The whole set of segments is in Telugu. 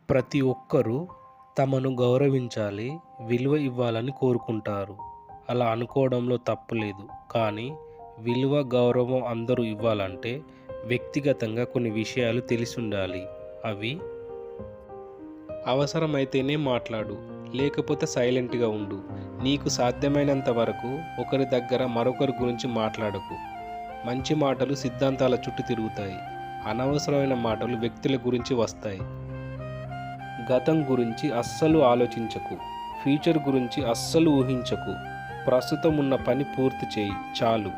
ప్రతి ఒక్కరూ తమను గౌరవించాలి, విలువ ఇవ్వాలని కోరుకుంటారు. అలా అనుకోవడంలో తప్పు లేదు. కానీ విలువ, గౌరవం అందరూ ఇవ్వాలంటే వ్యక్తిగతంగా కొన్ని విషయాలు తెలిసుండాలి. అవి: అవసరమైతేనే మాట్లాడు, లేకపోతే సైలెంట్గా ఉండు. నీకు సాధ్యమైనంత వరకు ఒకరి దగ్గర మరొకరి గురించి మాట్లాడకు. మంచి మాటలు సిద్ధాంతాల చుట్టూ తిరుగుతాయి. అనవసరమైన మాటలు వ్యక్తుల గురించి వస్తాయి. గతం గురించి అస్సలు ఆలోచించకు. ఫ్యూచర్ గురించి అస్సలు ఊహించకు. ప్రస్తుతం ఉన్న పని పూర్తి చేయి చాలు.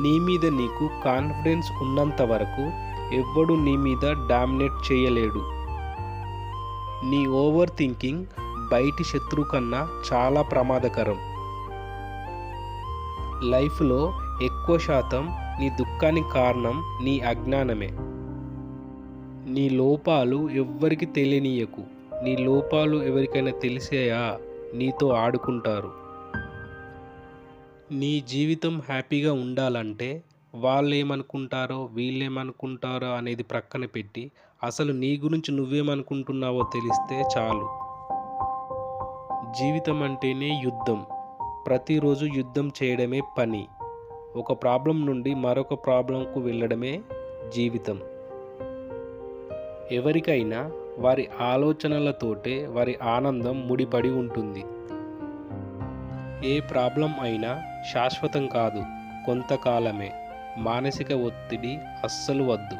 నీ మీద నీకు కాన్ఫిడెన్స్ ఉన్నంత వరకు ఎవ్వడు నీ మీద డామినేట్ చేయలేడు. నీ ఓవర్ థింకింగ్ బయటి శత్రువు కన్నా చాలా ప్రమాదకరం. లైఫ్లో ఎక్కువ శాతం నీ దుఃఖానికి కారణం నీ అజ్ఞానమే. నీ లోపాలు ఎవ్వరికి తెలియనీయకు. నీ లోపాలు ఎవరికైనా తెలిసాయా నీతో ఆడుకుంటారు. నీ జీవితం హ్యాపీగా ఉండాలంటే వాళ్ళేమనుకుంటారో వీళ్ళేమనుకుంటారో అనేది ప్రక్కన పెట్టి అసలు నీ గురించి నువ్వేమనుకుంటున్నావో తెలిస్తే చాలు. జీవితం అంటేనే యుద్ధం. ప్రతిరోజు యుద్ధం చేయడమే పని. ఒక ప్రాబ్లం నుండి మరొక ప్రాబ్లంకు వెళ్ళడమే జీవితం. ఎవరికైనా వారి ఆలోచనలతోటే వారి ఆనందం ముడిపడి ఉంటుంది. ఏ ప్రాబ్లం అయినా శాశ్వతం కాదు, కొంతకాలమే. మానసిక ఒత్తిడి అస్సలు వద్దు.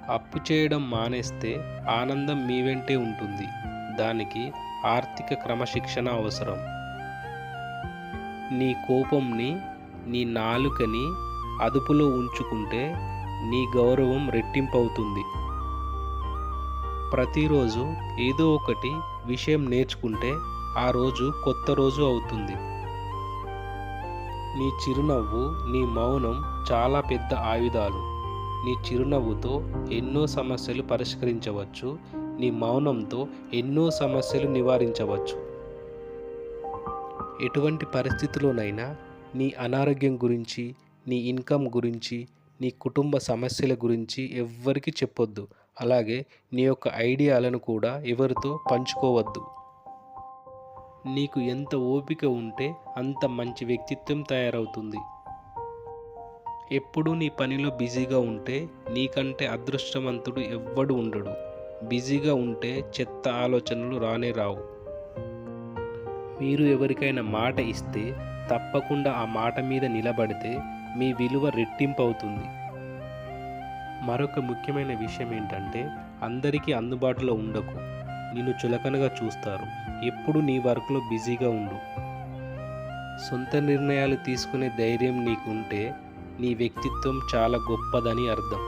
అప్పు చేయడం మానేస్తే ఆనందం మీ వెంటే ఉంటుంది. దానికి ఆర్థిక క్రమశిక్షణ అవసరం. నీ కోపంని, నీ నాలుకని అదుపులో ఉంచుకుంటే నీ గౌరవం రెట్టింపవుతుంది. ప్రతిరోజు ఏదో ఒకటి విషయం నేర్చుకుంటే ఆ రోజు కొత్త రోజు అవుతుంది. నీ చిరునవ్వు, నీ మౌనం చాలా పెద్ద ఆయుధాలు. నీ చిరునవ్వుతో ఎన్నో సమస్యలు పరిష్కరించవచ్చు. నీ మౌనంతో ఎన్నో సమస్యలు నివారించవచ్చు. ఎటువంటి పరిస్థితిలోనైనా నీ అనారోగ్యం గురించి, నీ ఇన్కమ్ గురించి, నీ కుటుంబ సమస్యల గురించి ఎవ్వరికి చెప్పొద్దు. అలాగే నీ యొక్క ఐడియాలను కూడా ఎవరితో పంచుకోవద్దు. నీకు ఎంత ఓపిక ఉంటే అంత మంచి వ్యక్తిత్వం తయారవుతుంది. ఎప్పుడూ నీ పనిలో బిజీగా ఉంటే నీకంటే అదృష్టవంతుడు ఎవ్వడు ఉండడు. బిజీగా ఉంటే చెత్త ఆలోచనలు రానే రావు. మీరు ఎవరికైనా మాట ఇస్తే తప్పకుండా ఆ మాట మీద నిలబడితే మీ విలువ రెట్టింపు అవుతుంది. మరొక ముఖ్యమైన విషయం ఏంటంటే అందరికీ అందుబాటులో ఉండకు. నిన్ను చులకనగా చూస్తారు. ఎప్పుడు నీ వర్క్లో బిజీగా ఉండు. సొంత నిర్ణయాలు తీసుకునే ధైర్యం నీకు ఉంటే నీ వ్యక్తిత్వం చాలా గొప్పదని అర్థం.